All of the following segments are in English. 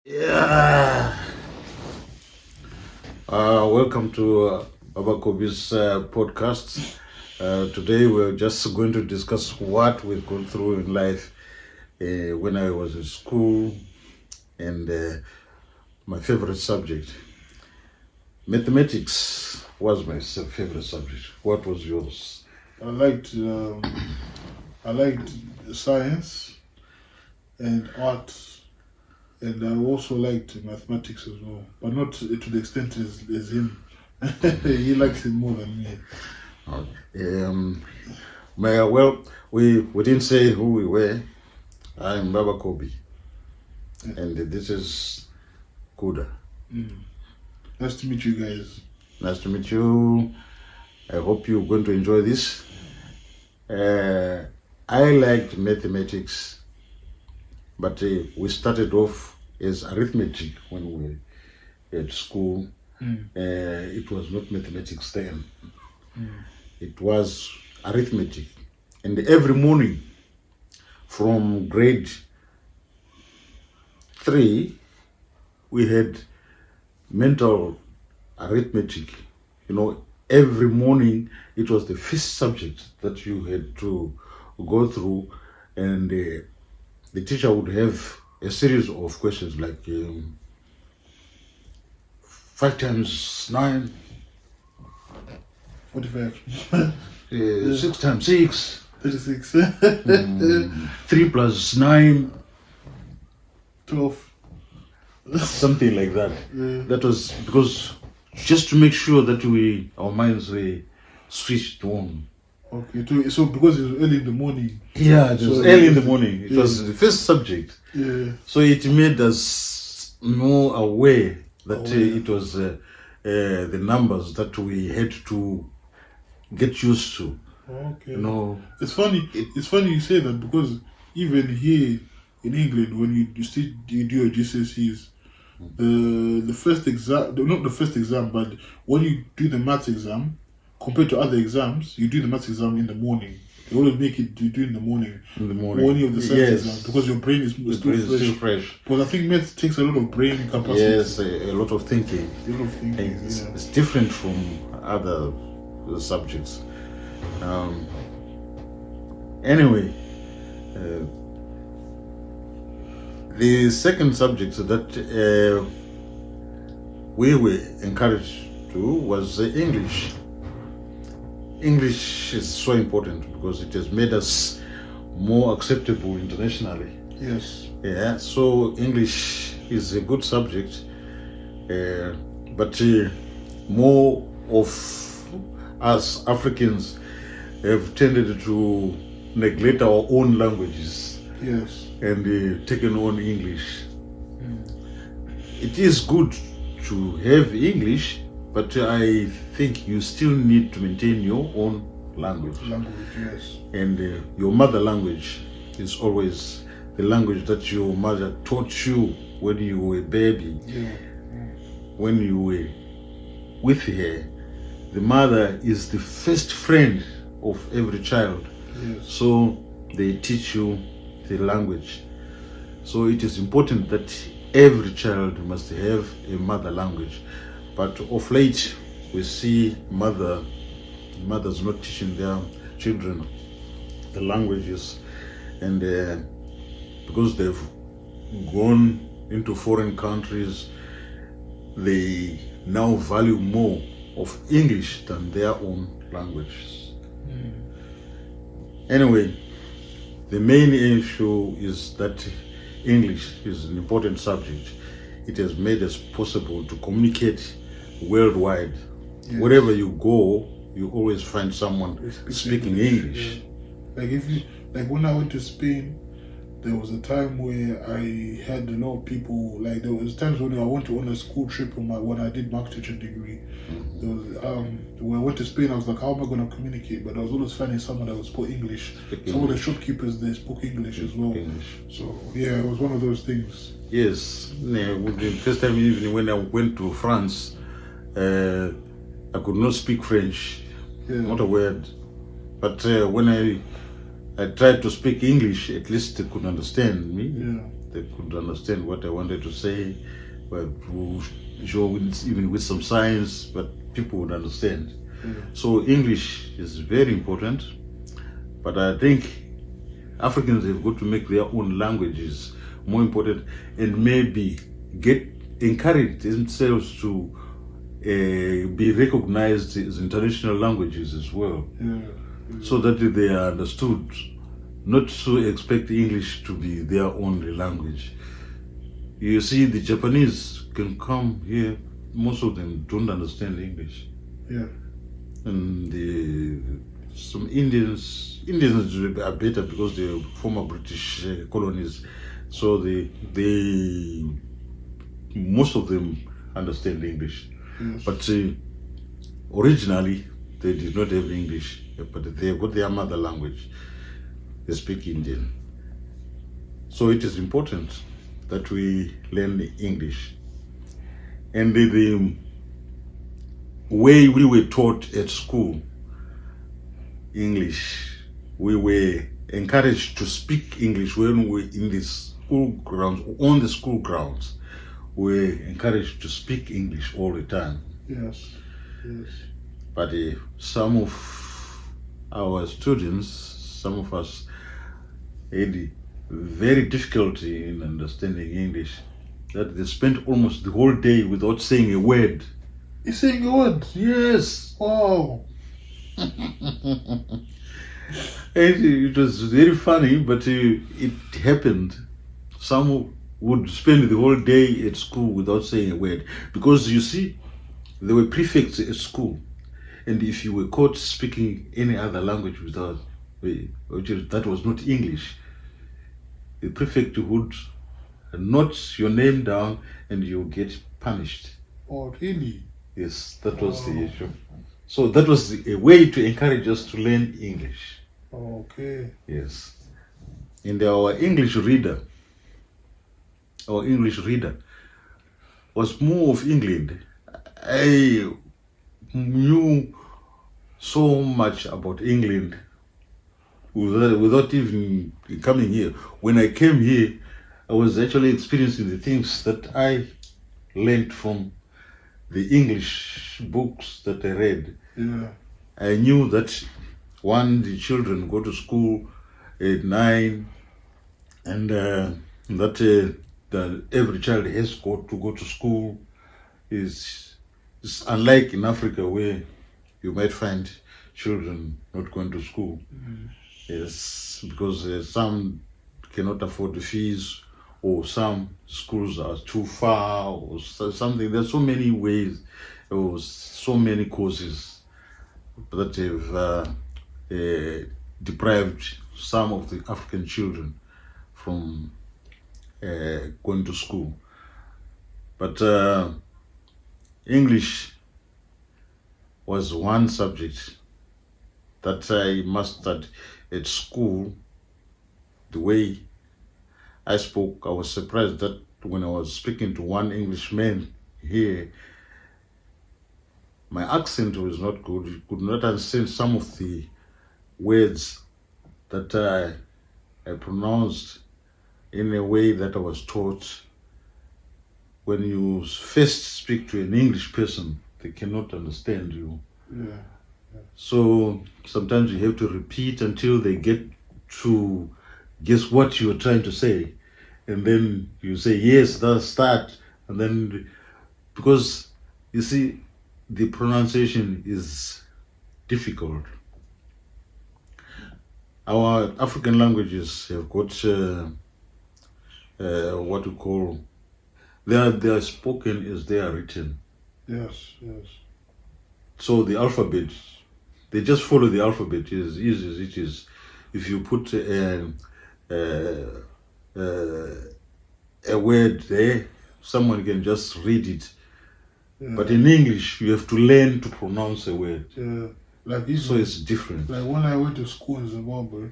Yeah. Welcome to BabaCobby's podcast. Today we're just going to discuss what we've gone through in life when I was in school and my favorite subject. Mathematics was my favorite subject. What was yours? I liked science and art, and I also liked mathematics as well, but not to the extent as him. He likes it more than me. We didn't say who we were. I'm BabaCobby, and this is Kuda. Nice to meet you guys. Nice to meet you. I hope you're going to enjoy this. I liked mathematics, but we started off as arithmetic when we were at school. It was not mathematics then. It was arithmetic. And every morning from grade 3, we had mental arithmetic. Every morning it was the first subject that you had to go through, and the teacher would have a series of questions like 5 times 9, 45. 6 times 6, 36. 3 plus 9, 12. something like that. Yeah. That was because just to make sure that our minds were switched on. Okay, so because it was early in the morning. Yeah, it was early in the morning. It was the first subject. Yeah. So it made us more aware that it was the numbers that we had to get used to. Okay. It's funny. It's funny you say that, because even here in England, when you do your GCSEs, the first exam, not the first exam, but when you do the maths exam, compared to other exams, you do the maths exam in the morning. They always make it you do it in the morning. When you have the science exam, because your brain is still fresh. But I think maths takes a lot of brain capacity. Yes, a lot of thinking. It's different from other subjects. Anyway, the second subject that we were encouraged to was English. English is so important because it has made us more acceptable internationally. Yes. Yeah, so English is a good subject, but more of us Africans have tended to neglect our own languages. Yes. And taken on English. It is good to have English, but I think you still need to maintain your own language. Yes. And your mother language is always the language that your mother taught you when you were a baby. Yeah. When you were with her. The mother is the first friend of every child. Yes. So they teach you the language. So it is important that every child must have a mother language. But of late, we see mothers not teaching their children the languages, and because they've gone into foreign countries, they now value more of English than their own languages. Anyway, the main issue is that English is an important subject. It has made us possible to communicate worldwide. Yes. Wherever you go, you always find someone speaking English. Yeah. Like when I went to Spain, there was a time where I had a lot of people. Like there was times when I went on a school trip when I did marketing teaching degree. There was when I went to Spain, I was like, how am I going to communicate? But I was always finding someone that would speak English. Some of the shopkeepers, they spoke English as well. So yeah, it was one of those things. Yes, the first time even when I went to France, I could not speak French, not a word. But when I I tried to speak English, at least they could understand me. Yeah. They could understand what I wanted to say, but show even with some signs, but people would understand. Yeah. So English is very important, but I think Africans have got to make their own languages more important and maybe encourage themselves to be recognized as international languages as well, so that they are understood, not to expect English to be their only language. You see, the Japanese can come here, most of them don't understand English. Yeah. And some Indians are better because they're former British colonies, so they most of them understand English. Yes. But originally they did not have English, but they have got their mother language. They speak Indian. So it is important that we learn English. And the way we were taught at school English, we were encouraged to speak English when we were in the school grounds, on the school grounds. We were encouraged to speak English all the time. Yes. Yes. But some of our students, some of us had very difficulty in understanding English, that they spent almost the whole day without saying a word. You saying a word? Yes. Wow. It was very funny, but it happened. Some would spend the whole day at school without saying a word, because you see, there were prefects at school, and if you were caught speaking any other language that was not English, the prefect would note your name down and you get punished. Oh, really? Yes, that was the issue. So that was a way to encourage us to learn English. Okay. Yes. And our English reader was more of England. I knew so much about England without even coming here. When I came here, I was actually experiencing the things that I learned from the English books that I read. Yeah. I knew that the children go to school at 9, and that every child has to go to school. It's unlike in Africa, where you might find children not going to school. Mm-hmm. Yes, because some cannot afford the fees, or some schools are too far, or something. There's so many ways, or so many causes that have deprived some of the African children from going to school. But English was one subject that I mastered at school. The way I spoke, I was surprised that when I was speaking to one Englishman here, my accent was not good. He could not understand some of the words that I pronounced in a way that I was taught. When you first speak to an English person, they cannot understand you. Yeah. So sometimes you have to repeat until they get to guess what you're trying to say. And then you say, yes, that's start. And then, because you see, the pronunciation is difficult. Our African languages have got what we call, they are spoken as they are written. Yes. Yes. So the alphabet, they just follow the alphabet as easy as it is. If you put a word there, someone can just read it. Yeah. But in English, you have to learn to pronounce a word. Yeah. So it's different. Like when I went to school in Zimbabwe,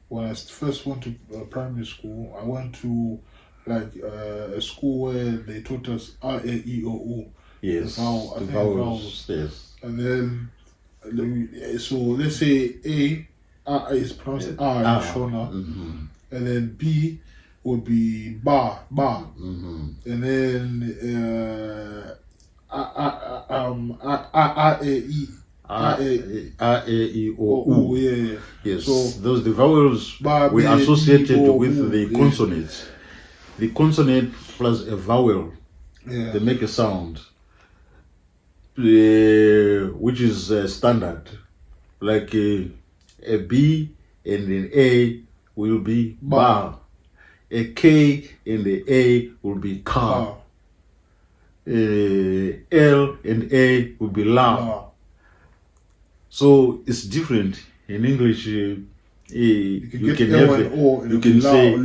when I first went to primary school, I went to a school where they taught us R, A, E, O, U. Yes, the vowels. Yes. And then, so let's say A, It's pronounced A in Shona. And then B would be ba. And then U. Yeah. Yes, So those the vowels were associated with the consonants. The consonant plus a vowel, they make a sound, which is standard. Like a B and an A will be ba. A K and the A will be ka. L and A will be la. So it's different in English. You can have you can say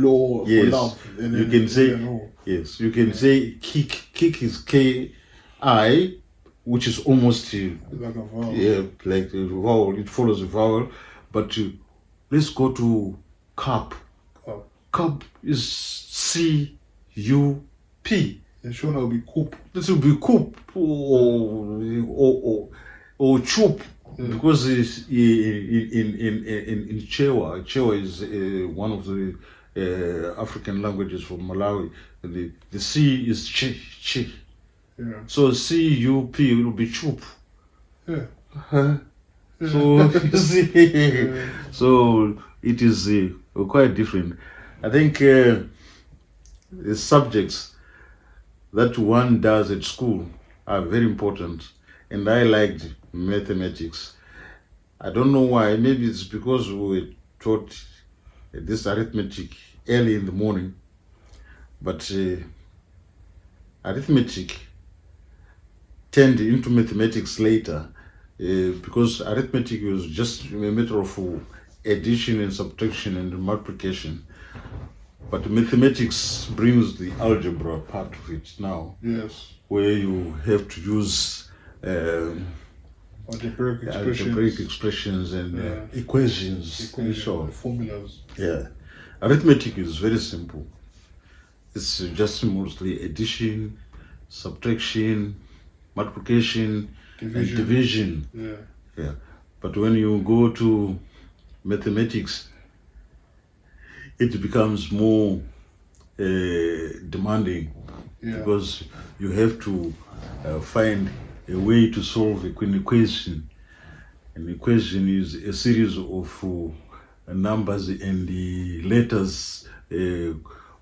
yes. You can say yes. You can say kick. Kick is K-I, which is almost like a vowel. Yeah, like a vowel. It follows a vowel. But let's go to cup. Cup is C-U-P. And Shona will be coop. This will be coop or chup. Because it's in Chewa. Chewa is one of the African languages from Malawi. The C is chi. Yeah. So C-U-P will be chup. Yeah. So you see, so it is quite different. I think the subjects that one does at school are very important, and I liked mathematics. I don't know why. Maybe it's because we were taught this arithmetic early in the morning, but arithmetic turned into mathematics later, because arithmetic was just a matter of addition and subtraction and multiplication. But mathematics brings the algebra part of it now. Yes. Where you have to use algebraic expressions and equations. Formulas. Yeah. Arithmetic is very simple. It's just mostly addition, subtraction, multiplication, and division. Yeah. But when you go to mathematics, it becomes more demanding, because you have to find a way to solve an equation. An equation is a series of numbers and the letters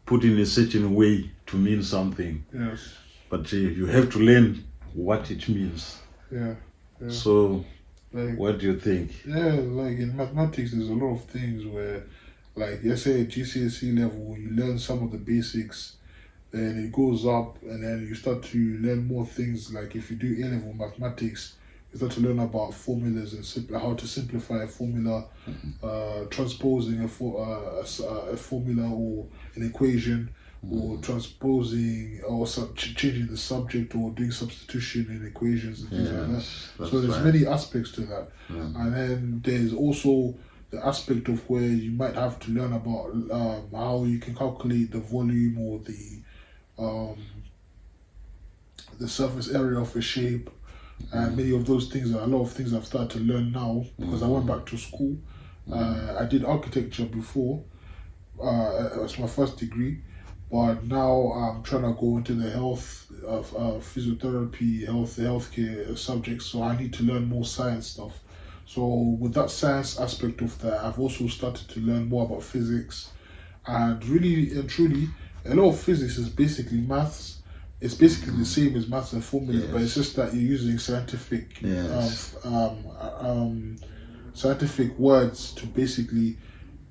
put in a certain way to mean something. Yes. But you have to learn what it means. Yeah. So, what do you think? Yeah, like in mathematics, there's a lot of things where, like, let's say at GCSE level, you learn some of the basics, then it goes up, and then you start to learn more things. Like if you do A-level mathematics, you start to learn about formulas and how to simplify a formula, transposing a formula or an equation, or transposing or changing the subject, or doing substitution in equations and things like that. So there's many aspects to that. And then there's also the aspect of where you might have to learn about how you can calculate the volume or the surface area of a shape, and many of those things are a lot of things I've started to learn now, because I went back to school. I did architecture before, it was my first degree, but now I'm trying to go into the health of physiotherapy, healthcare subjects, so I need to learn more science stuff. So with that science aspect of that, I've also started to learn more about physics, and really and truly, a lot of physics is basically maths. It's basically the same as maths and formulas, but it's just that you're using scientific scientific words to basically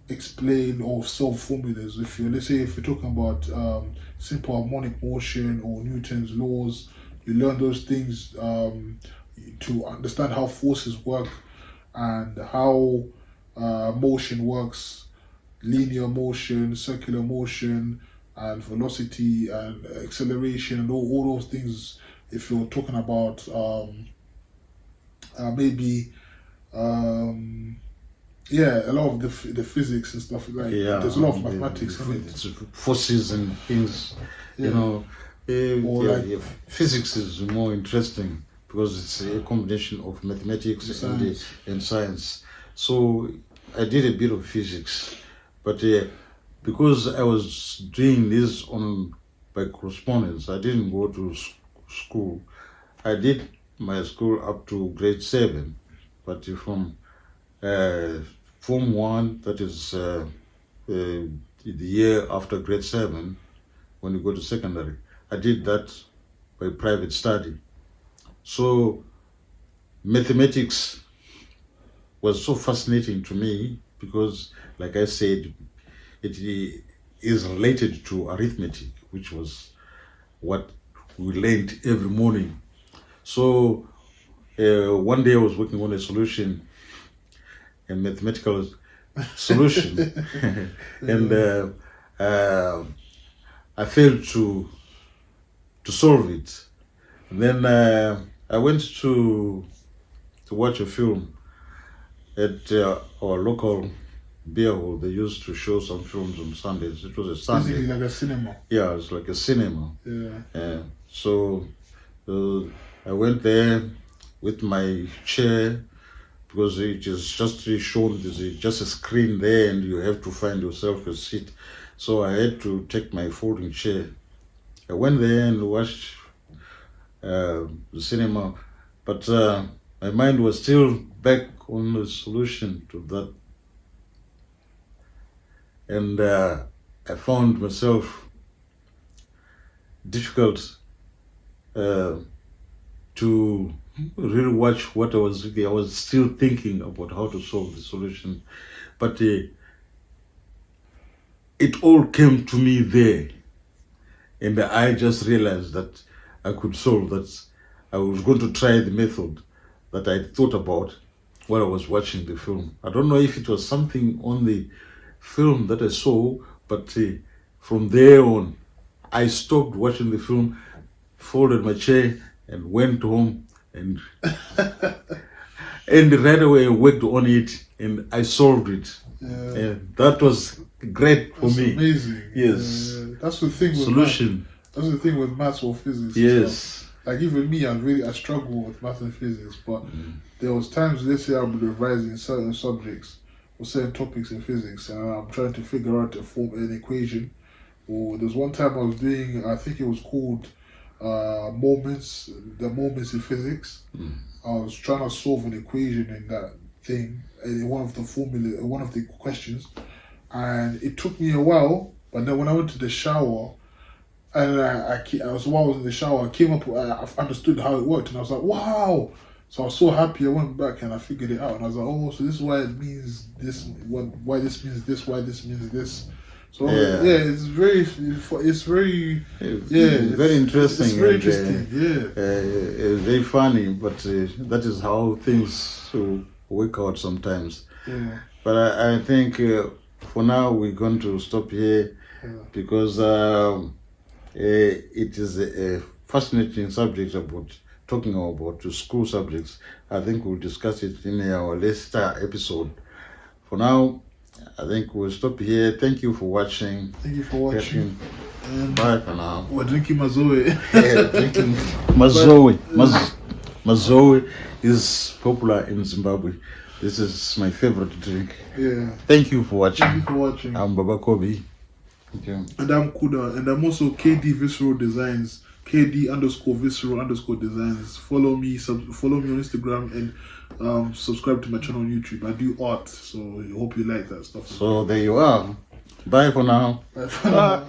explain or solve formulas. Let's say if you're talking about simple harmonic motion or Newton's laws, you learn those things to understand how forces work and how motion works, linear motion, circular motion, and velocity and acceleration, and all those things. If you're talking about a lot of the physics and stuff like that. There's a lot of mathematics in it. Forces and things, physics is more interesting because it's a combination of mathematics and science. So I did a bit of physics, but because I was doing this by correspondence, I didn't go to school. I did my school up to grade 7, but from Form 1, that is the year after grade 7, when you go to secondary, I did that by private study. So mathematics was so fascinating to me because, like I said, it is related to arithmetic, which was what we learned every morning. So one day I was working on a solution, a mathematical solution, and I failed to solve it. And then I went to watch a film at our local beer hall. They used to show some films on Sundays. It was a Sunday. Basically like a cinema. Yeah, it's like a cinema. Yeah. So I went there with my chair, because it is just shown, there's just a screen there and you have to find yourself a seat. So I had to take my folding chair. I went there and watched the cinema, but my mind was still back on the solution to that. And I found myself difficult to really watch what I was reading. I was still thinking about how to solve the solution, but it all came to me there, and I just realized that I could solve that. I was going to try the method that I thought about while I was watching the film. I don't know if it was something on the film that I saw, but from there on, I stopped watching the film, folded my chair, and went home, and and right away I worked on it, and I solved it. Yeah. And that was great for me. Amazing. Yes. That's the thing with Solution. math. That's the thing with maths or physics. Yes. Like even me, I struggle with math and physics, but there was times, let's say I'm revising certain subjects or certain topics in physics, and I'm trying to figure out to form an equation. Or there's one time I was doing, I think it was called the moments in physics. I was trying to solve an equation in that thing, in one of the questions, and it took me a while. But then when I went to the shower, and while I was in the shower, I came up, I understood how it worked, and I was like, wow! So I was so happy. I went back and I figured it out, and I was like, oh, so this is why it means this. Why this means this? Why this means this? So it's very interesting. It's very interesting. It's very funny, but that is how things work out sometimes. Yeah. But I think for now we're going to stop here because it is a fascinating subject about talking about school subjects. I think we'll discuss it in our later For episode. For now, I think we'll stop here. Thank you for watching. Bye for now. We're drinking Mazoe. Drinking Mazoe. Mazoe is popular in Zimbabwe. This is my favorite drink. Yeah. Thank you for watching. Thank you for watching. I'm BabaCobby. Okay. And I'm Kuda, and I'm also KD Visceral Designs. KD_Visceral_Designs. Follow me on Instagram, and subscribe to my channel on YouTube. I do art, so I hope you like that stuff. So there you are. Bye for now. Bye for now.